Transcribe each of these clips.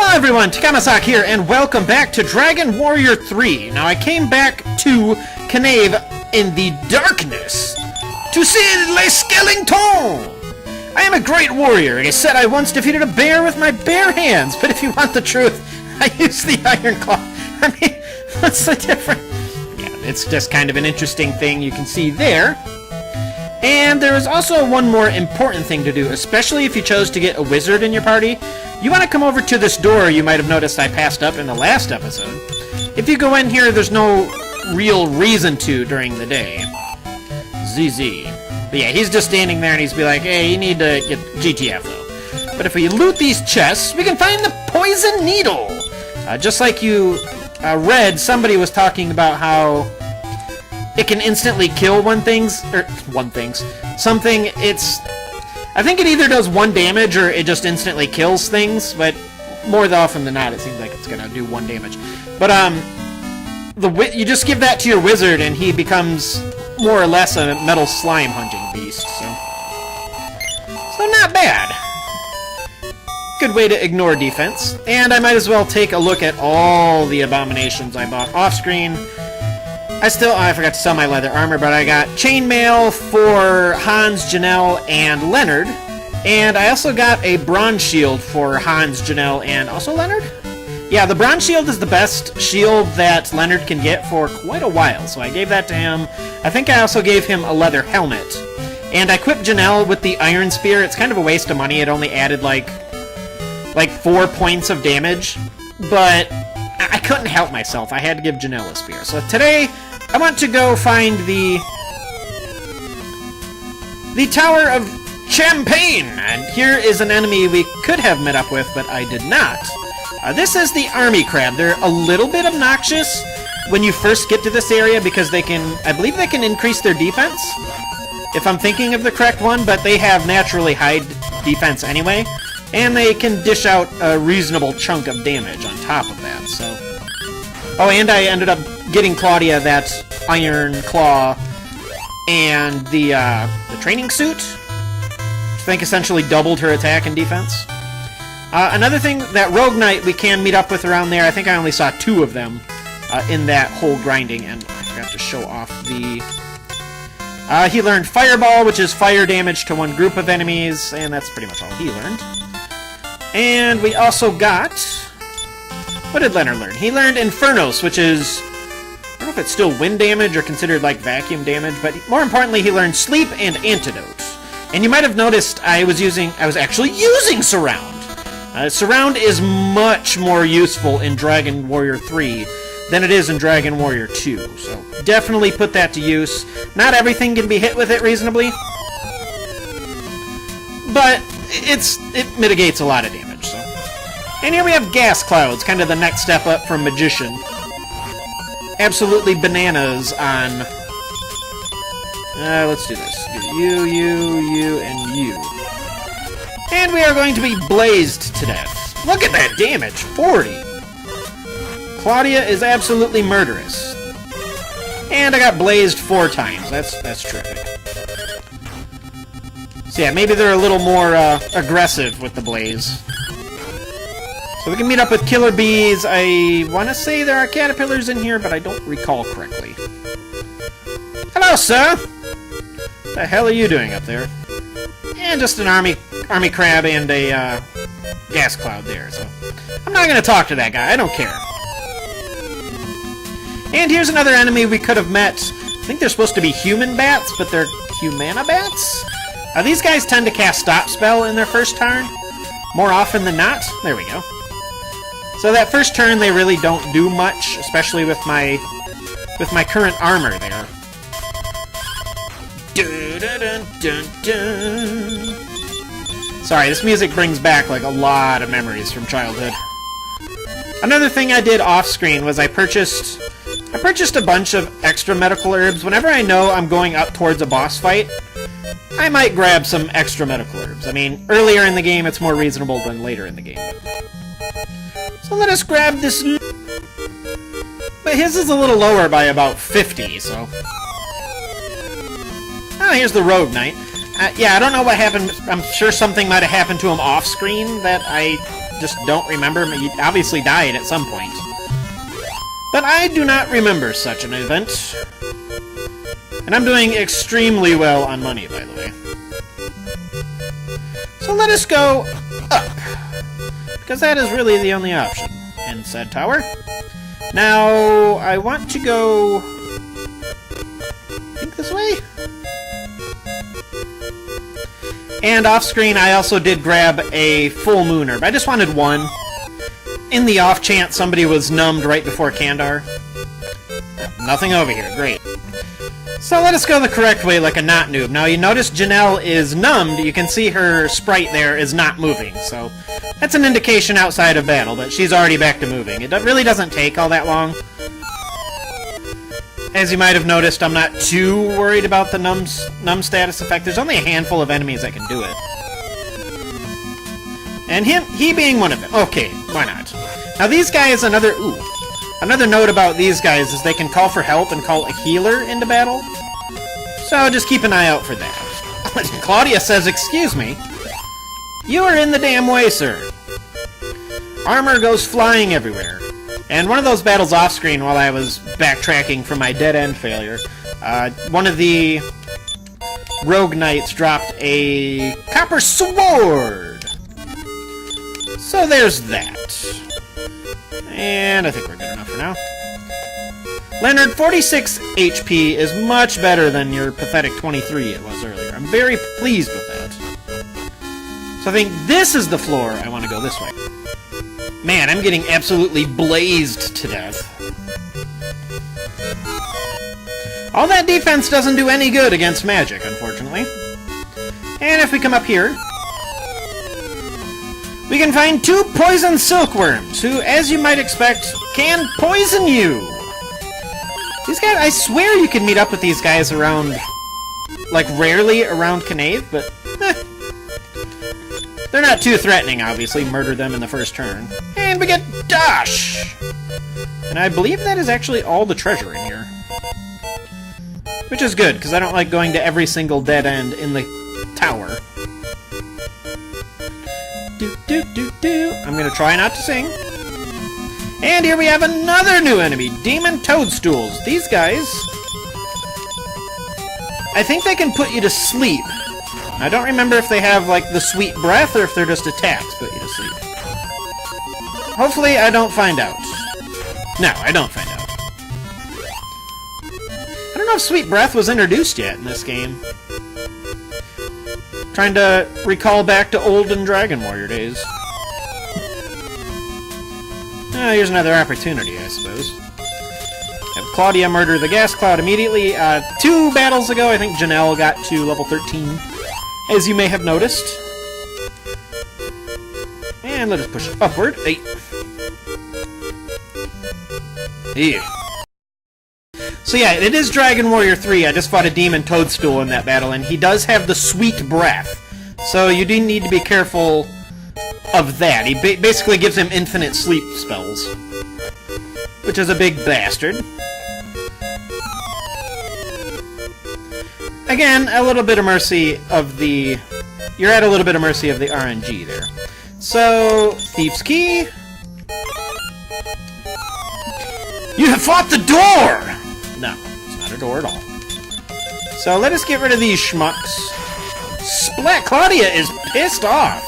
Hello everyone, Takahmasak here, and welcome back to Dragon Warrior 3. Now I came back to Cantdar in the darkness to see Le Skeleton. I am a great warrior, and I said I once defeated a bear with my bare hands, but if you want the truth, I used the iron claw. I mean, what's the difference? Yeah, it's just kind of an interesting thing you can see there. And there is also one more important thing to do, especially if you chose to get a wizard in your party. You want to come over to this door you might have noticed I passed up in the last episode. If you go in here, there's no real reason to during the day. ZZ. But yeah, he's just standing there and he's be like, hey, you need to get GTF though. But if we loot these chests, we can find the poison needle. Just like you read, somebody was talking about how it can instantly kill something. I think it either does 1 damage or it just instantly kills things, but more often than not, it seems like it's gonna do 1 damage. But you just give that to your wizard, and he becomes more or less a metal slime hunting beast. So not bad. Good way to ignore defense. And I might as well take a look at all the abominations I bought off screen. I forgot to sell my leather armor, but I got chainmail for Hans, Janelle, and Leonard. And I also got a bronze shield for Hans, Janelle, and also Leonard? Yeah, the bronze shield is the best shield that Leonard can get for quite a while, so I gave that to him. I think I also gave him a leather helmet. And I equipped Janelle with the iron spear. It's kind of a waste of money. It only added like 4 points of damage, but I couldn't help myself. I had to give Janelle a spear. So today, I want to go find the Tower of Champagne, and here is an enemy we could have met up with, but I did not. This is the army crab. They're a little bit obnoxious when you first get to this area because I believe they can increase their defense, if I'm thinking of the correct one, but they have naturally high defense anyway, and they can dish out a reasonable chunk of damage on top of that, so. Oh, and I ended up getting Claudia that iron claw and the training suit, which I think essentially doubled her attack and defense. Another thing, that Rogue Knight we can meet up with around there. I think I only saw 2 of them in that whole grinding, and I forgot to show off the... he learned Fireball, which is fire damage to 1 group of enemies, and that's pretty much all he learned. And we also got... What did Leonard learn? He learned Infernos, which is... I don't know if it's still wind damage or considered like vacuum damage, but more importantly, he learned Sleep and Antidote. And you might have noticed I was actually using Surround. Surround is much more useful in Dragon Warrior 3 than it is in Dragon Warrior 2, so definitely put that to use. Not everything can be hit with it reasonably, but it mitigates a lot of damage, so. And here we have Gas Clouds, kind of the next step up from Magician. Absolutely bananas on... let's do this. You, and you. And we are going to be blazed to death. Look at that damage! 40! Claudia is absolutely murderous. And I got blazed 4 times. That's terrific. So yeah, maybe they're a little more aggressive with the blaze. So we can meet up with killer bees. I want to say there are caterpillars in here, but I don't recall correctly. Hello, sir! What the hell are you doing up there? And just an army crab and a gas cloud there, so I'm not going to talk to that guy. I don't care. And here's another enemy we could have met. I think they're supposed to be human bats, but they're Humana bats? These guys tend to cast Stop Spell in their first turn, more often than not. There we go. So that first turn, they really don't do much, especially with my current armor there. Sorry, this music brings back like a lot of memories from childhood. Another thing I did off-screen was I purchased a bunch of extra medical herbs. Whenever I know I'm going up towards a boss fight, I might grab some extra medical herbs. I mean, earlier in the game it's more reasonable than later in the game. So let us grab this... But his is a little lower by about 50, so... Oh, here's the Rogue Knight. Yeah, I don't know what happened. I'm sure something might have happened to him off-screen that I just don't remember. You obviously died at some point. But I do not remember such an event. And I'm doing extremely well on money, by the way. So let us go up. Because that is really the only option in said tower. Now, I want to go... I think this way? And off-screen, I also did grab a full moon herb. I just wanted one. In the off chance somebody was numbed right before Cantdar. Nothing over here. Great. So let us go the correct way like a not noob. Now you notice Janelle is numbed. You can see her sprite there is not moving. So that's an indication outside of battle, but she's already back to moving. It really doesn't take all that long. As you might have noticed, I'm not too worried about the numb status effect. There's only a handful of enemies that can do it. And he being one of them. Okay, why not? Now these guys, another note about these guys is they can call for help and call a healer into battle. So just keep an eye out for that. Claudia says, "Excuse me. You are in the damn way, sir. Armor goes flying everywhere." And one of those battles off-screen while I was backtracking from my dead-end failure, one of the rogue knights dropped a copper sword. So there's that. And I think we're good enough for now. Leonard, 46 HP is much better than your pathetic 23 it was earlier. I'm very pleased with that. So I think this is the floor. I want to go this way. Man, I'm getting absolutely blazed to death. All that defense doesn't do any good against magic, unfortunately. And if we come up here, we can find 2 poison silkworms, who, as you might expect, can poison you! These guys, I swear you can meet up with these guys around, like, rarely around Knave, but, they're not too threatening, obviously. Murder them in the first turn. And we get Dash! And I believe that is actually all the treasure in here. Which is good, because I don't like going to every single dead end in the tower. I'm gonna try not to sing. And here we have another new enemy, Demon Toadstools. These guys, I think they can put you to sleep. I don't remember if they have, like, the sweet breath or if they're just attacks put you to sleep. Hopefully I don't find out. No, I don't find out. I don't know if sweet breath was introduced yet in this game. Trying to recall back to olden Dragon Warrior days. Here's another opportunity, I suppose. Have Claudia murder the gas cloud immediately. 2 battles ago, I think Janelle got to level 13, as you may have noticed. And let us push upward. Hey. Here. So yeah, it is Dragon Warrior 3. I just fought a Demon Toadstool in that battle, and he does have the sweet breath. So you do need to be careful of that. He basically gives him infinite sleep spells, which is a big bastard. Again, a little bit of mercy of the... You're at a little bit of mercy of the RNG there. So, Thief's Key. You have fought the door! No, it's not a door at all. So let us get rid of these schmucks. Splat! Claudia is pissed off!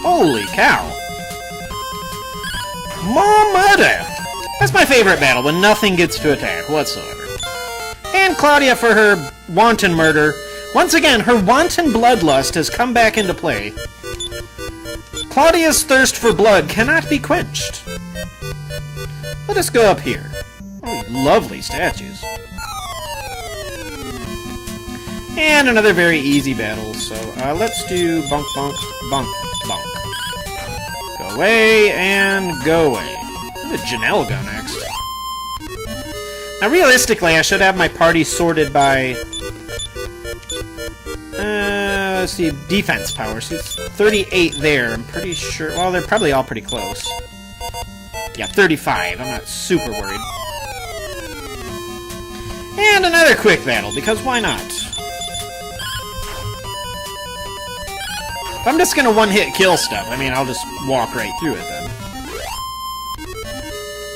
Holy cow. More murder! That's my favorite battle, when nothing gets to attack whatsoever. And Claudia for her wanton murder. Once again, her wanton bloodlust has come back into play. Claudia's thirst for blood cannot be quenched. Let us go up here. Oh, lovely statues. And another very easy battle, so let's do bonk, bonk, bonk, bonk. Go away, and go away. Where did Janelle go next? Now, realistically, I should have my party sorted by... let's see, defense power. So it's 38 there, I'm pretty sure... Well, they're probably all pretty close. Yeah, 35. I'm not super worried. And another quick battle, because why not? If I'm just gonna one-hit kill stuff, I mean, I'll just walk right through it then.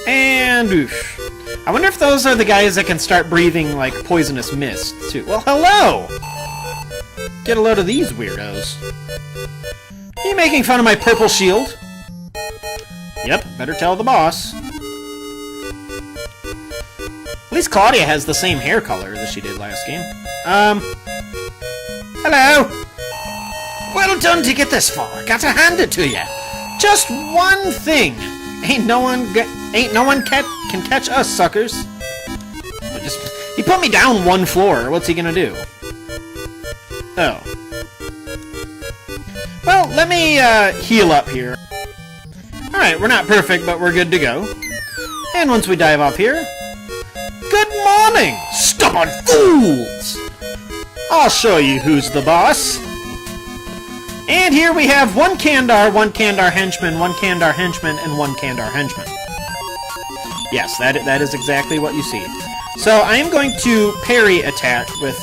And oof. I wonder if those are the guys that can start breathing, like, poisonous mist, too. Well, hello! Get a load of these weirdos. Are you making fun of my purple shield? Yep, better tell the boss. At least Claudia has the same hair color as she did last game. Hello! Well done to get this far. Gotta hand it to you. Just one thing. Ain't no one can catch us, suckers. He put me down one floor. What's he gonna do? Oh. Well, let me heal up here. Alright, we're not perfect, but we're good to go. And once we dive off here... Good morning, stubborn fools! I'll show you who's the boss. And here we have one Cantdar henchman, one Cantdar henchman, and one Cantdar henchman. Yes, that is exactly what you see. So I am going to parry attack with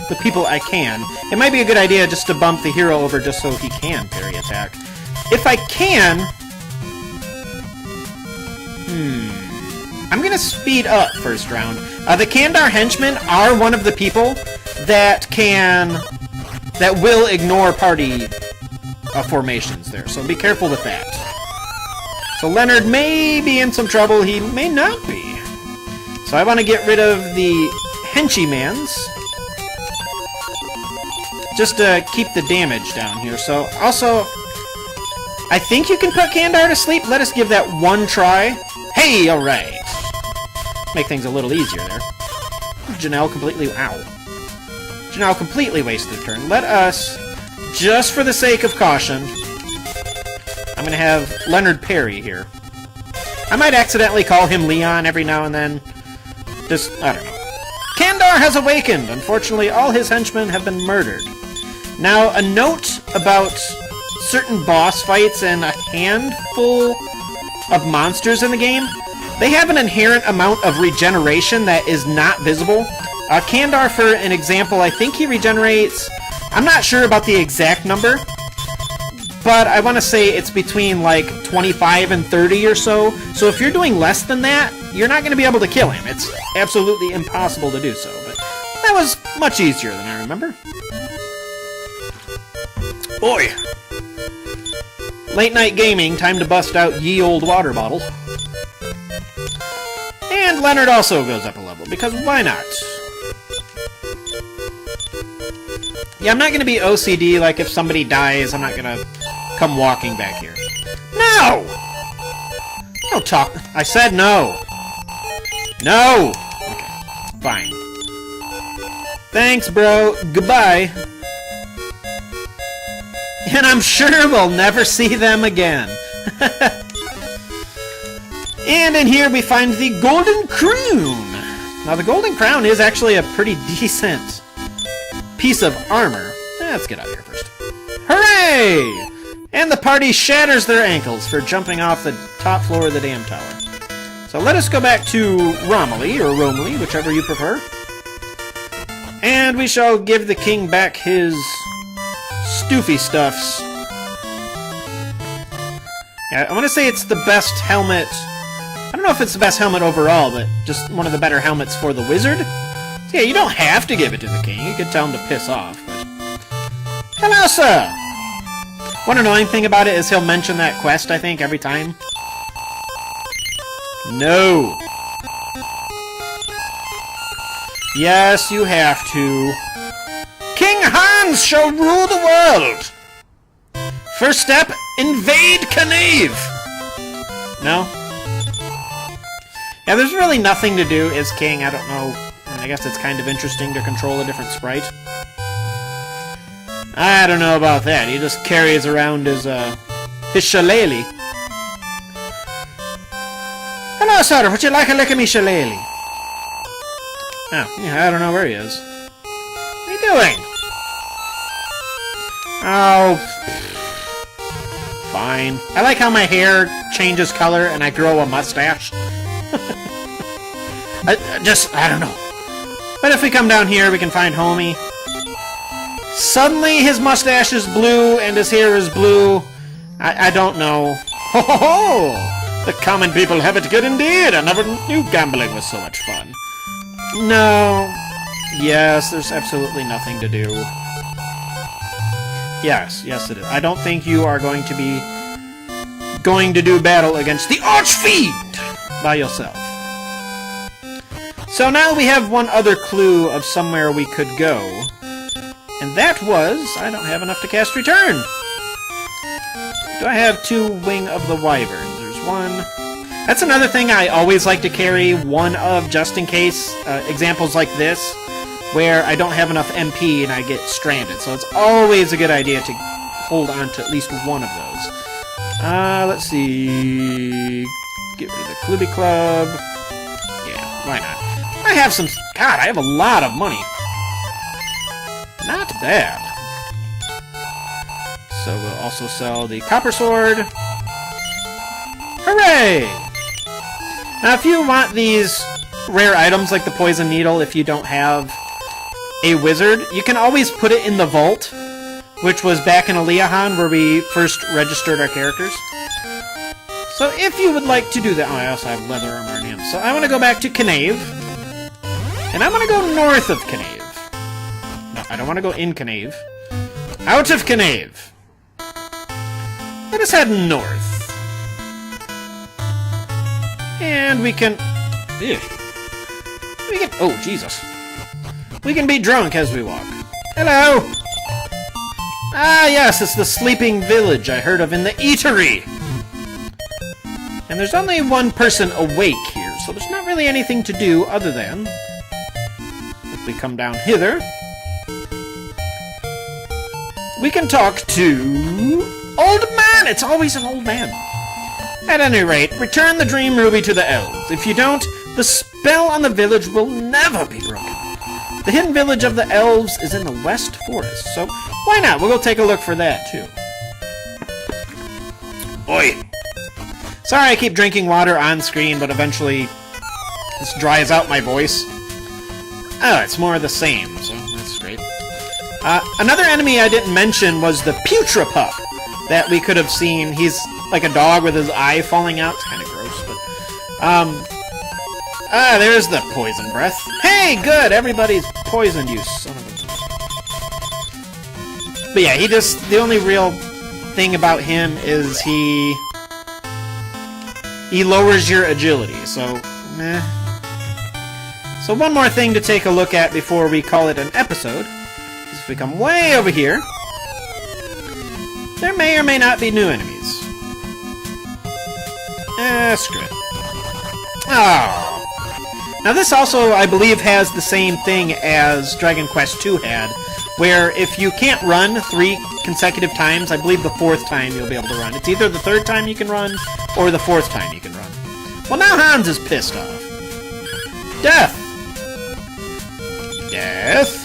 the people I can. It might be a good idea just to bump the hero over just so he can parry attack. If I can... I'm gonna speed up first round. The Cantdar henchmen are one of the people that will ignore party formations there, so be careful with that. So Leonard may be in some trouble, he may not be. So I want to get rid of the henchy-mans, just to keep the damage down here. So also, I think you can put Cantdar to sleep. Let us give that one try. Hey, alright. Make things a little easier there. Janelle completely wasted a turn. Let us, just for the sake of caution, I'm going to have Leonard parry here. I might accidentally call him Leon every now and then. Just, I don't know. Cantdar has awakened! Unfortunately, all his henchmen have been murdered. Now, a note about certain boss fights and a handful of monsters in the game. They have an inherent amount of regeneration that is not visible. Cantdar, for an example, I think he regenerates... I'm not sure about the exact number, but I want to say it's between, like, 25 and 30 or so. So if you're doing less than that, you're not going to be able to kill him. It's absolutely impossible to do so, but that was much easier than I remember. Boy! Late night gaming, time to bust out ye old water bottle. And Leonard also goes up a level, because why not? Yeah, I'm not going to be OCD, like if somebody dies, I'm not going to come walking back here. No! Don't talk. I said no. No! Okay, fine. Thanks, bro. Goodbye. And I'm sure we'll never see them again. And in here we find the Golden Crown. Now the Golden Crown is actually a pretty decent piece of armor. Let's get out of here first. Hooray! And the party shatters their ankles for jumping off the top floor of the damn tower. So let us go back to Romilly, or Romilly, whichever you prefer. And we shall give the king back his stoofy stuffs. Yeah, I want to say it's the best helmet. I don't know if it's the best helmet overall, but just one of the better helmets for the wizard. So yeah, you don't have to give it to the king. You could tell him to piss off. But... Hello, sir! One annoying thing about it is he'll mention that quest, I think, every time. No! Yes, you have to. King Hans shall rule the world! First step, invade Knave! No? Yeah, there's really nothing to do as king. I don't know. I guess it's kind of interesting to control a different sprite. I don't know about that. He just carries around his shillelagh. Hello, sir. Would you like a lick of me shillelagh? Oh, yeah, I don't know where he is. What are you doing? Oh, fine. I like how my hair changes color and I grow a mustache. I don't know. But if we come down here, we can find Homie. Suddenly his mustache is blue and his hair is blue. I don't know. Ho ho ho! The common people have it good indeed. I never knew gambling was so much fun. No. Yes, there's absolutely nothing to do. Yes, yes it is. I don't think you are going to do battle against the Archfiend by yourself. So now we have one other clue of somewhere we could go. And that was, I don't have enough to cast Return. Do I have 2 Wing of the Wyverns? There's 1. That's another thing I always like to carry one of, just in case. Examples like this, where I don't have enough MP and I get stranded. So it's always a good idea to hold on to at least one of those. Let's see. Get rid of the Clubby Club. Yeah, why not? I have some... God, I have a lot of money. Not bad. So we'll also sell the Copper Sword. Hooray! Now, if you want these rare items like the Poison Needle, if you don't have a wizard, you can always put it in the vault, which was back in Aliahan where we first registered our characters. So if you would like to do that... Oh, I also have leather armor in him. So I want to go back to Knave. And I want to go north of Knave. No, I don't want to go in Knave. Out of Knave. Let us head north. And we can... Ew. We can... Oh, Jesus. We can be drunk as we walk. Hello! Ah, yes, it's the sleeping village I heard of in the eatery. And there's only one person awake here, so there's not really anything to do other than... If we come down hither... We can talk to... Old man! It's always an old man. At any rate, return the Dream Ruby to the elves. If you don't, the spell on the village will never be broken. The hidden village of the elves is in the West Forest, so why not? We'll go take a look for that, too. Oi! Sorry I keep drinking water on screen, but eventually this dries out my voice. Oh, it's more of the same, so that's great. Another enemy I didn't mention was the Putrapup that we could have seen. He's like a dog with his eye falling out. It's kind of gross, but... there's the poison breath. Hey, good! Everybody's poisoned, you son of a... But yeah, he just... The only real thing about him is he lowers your agility, so... meh. So one more thing to take a look at before we call it an episode. Is if we come way over here, there may or may not be new enemies. Screw it. Oh. Now this also, I believe, has the same thing as Dragon Quest II had, where if you can't run 3 consecutive times, I believe the 4th time you'll be able to run. It's either the 3rd time you can run, or the 4th time you can run. Well, now Hans is pissed off. Death! Death?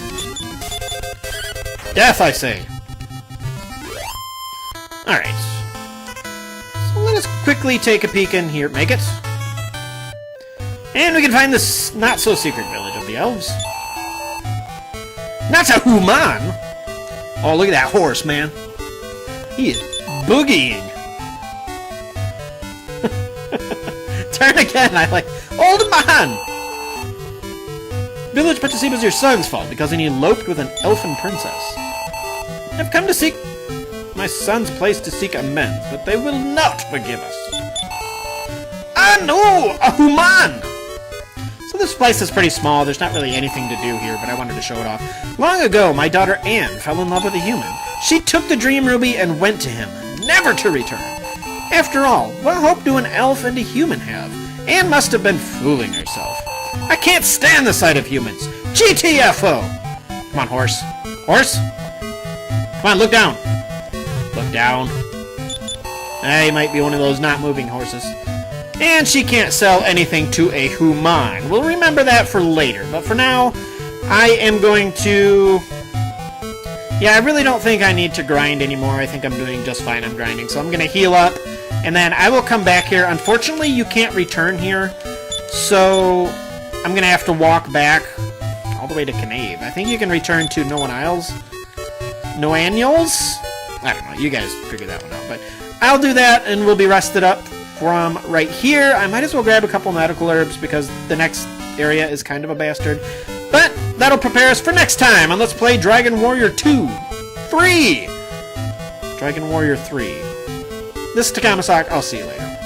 Death, I say. Alright. So let us quickly take a peek in here. Make it. And we can find this not-so-secret village of the elves. Not a human! Oh, look at that horse, man. He is boogieing. Turn again, I like... Old man! Village Petasiba is your son's fault because he eloped with an elfin princess. I've come to seek my son's place to seek amends, but they will not forgive us. Ah, no! A human! So this place is pretty small. There's not really anything to do here, but I wanted to show it off. Long ago, my daughter Anne fell in love with a human. She took the Dream Ruby and went to him, never to return. After all, what hope do an elf and a human have? Anne must have been fooling herself. I can't stand the sight of humans. GTFO! Come on, horse. Horse? Come on, look down. Look down. He might be one of those not moving horses. And she can't sell anything to a human. We'll remember that for later. But for now, I am going to... Yeah, I really don't think I need to grind anymore. I think I'm doing just fine on grinding. So I'm going to heal up, and then I will come back here. Unfortunately, you can't return here. So I'm going to have to walk back all the way to Knave. I think you can return to No One Isles. no annuals? I don't know, you guys figure that one out, but I'll do that and we'll be rested up from right here. I might as well grab a couple medical herbs because the next area is kind of a bastard. But that'll prepare us for next time on Let's Play Dragon Warrior 3! Dragon Warrior 3. This is Takahmasak, I'll see you later.